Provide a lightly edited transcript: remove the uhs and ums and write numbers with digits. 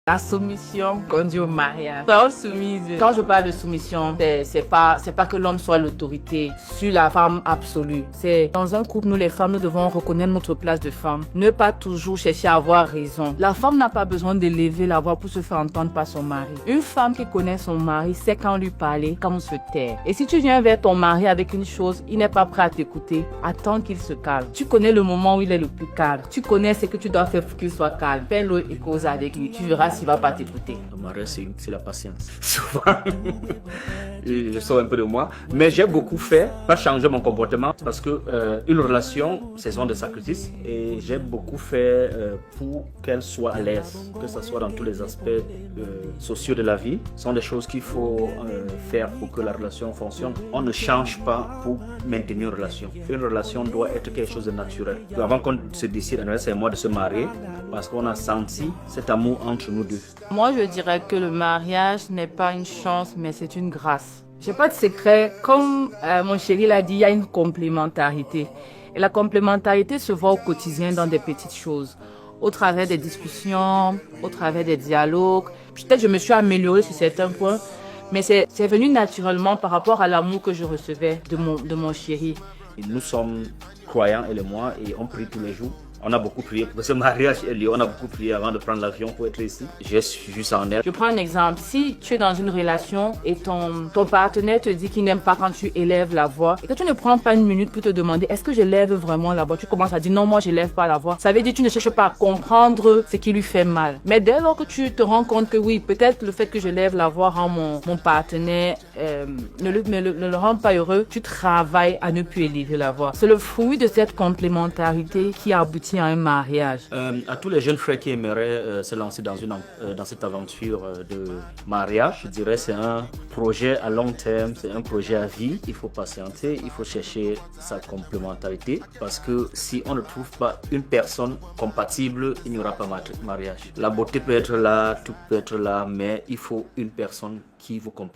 La soumission conduit au mariage. Femme soumise. Quand je parle de soumission, c'est pas que l'homme soit l'autorité sur la femme absolue. C'est dans un couple, nous les femmes, nous devons reconnaître notre place de femme. Ne pas toujours chercher à avoir raison. La femme n'a pas besoin d'élever la voix pour se faire entendre par son mari. Une femme qui connaît son mari sait quand lui parler, quand se taire. Et si tu viens vers ton mari avec une chose, il n'est pas prêt à t'écouter, attends qu'il se calme. Tu connais le moment où il est le plus calme. Tu connais ce que tu dois faire pour qu'il soit calme. Fais-le et cause avec lui. Tu verras s'il va pas t'écouter. Le mariage, c'est la patience. Souvent, je sors un peu de moi. Mais j'ai beaucoup fait, pas changer mon comportement, parce que une relation, c'est son de sacrifice. Et j'ai beaucoup fait pour qu'elle soit à l'aise, que ce soit dans tous les aspects sociaux de la vie. Ce sont des choses qu'il faut faire pour que la relation fonctionne. On ne change pas pour maintenir une relation. Une relation doit être quelque chose de naturel. Avant qu'on se décide, c'est moi de se marier, parce qu'on a senti cet amour entre nous deux. Moi, je dirais que le mariage n'est pas une chance, mais c'est une grâce. J'ai pas de secret. Comme mon chéri l'a dit, il y a une complémentarité. Et la complémentarité se voit au quotidien dans des petites choses. Au travers des discussions, au travers des dialogues. Peut-être je me suis améliorée sur certains points, mais c'est venu naturellement par rapport à l'amour que je recevais de mon chéri. Nous sommes croyants, elle et moi, et on prie tous les jours. On a beaucoup prié pour ce mariage, Elio. On a beaucoup prié avant de prendre l'avion pour être ici. J'ai juste en elle. Je prends un exemple. Si tu es dans une relation et ton partenaire te dit qu'il n'aime pas quand tu élèves la voix et que tu ne prends pas une minute pour te demander est-ce que j'élève vraiment la voix, tu commences à dire non, moi j'élève pas la voix. Ça veut dire que tu ne cherches pas à comprendre ce qui lui fait mal. Mais dès lors que tu te rends compte que oui, peut-être le fait que je lève la voix rend mon partenaire ne le rend pas heureux, tu travailles à ne plus élever la voix. C'est le fruit de cette complémentarité qui aboutit à un mariage. À tous les jeunes frères qui aimeraient se lancer dans cette aventure de mariage, je dirais c'est un projet à long terme, c'est un projet à vie. Il faut patienter, il faut chercher sa complémentarité parce que si on ne trouve pas une personne compatible, il n'y aura pas de mariage. La beauté peut être là, tout peut être là, mais il faut une personne qui vous complète.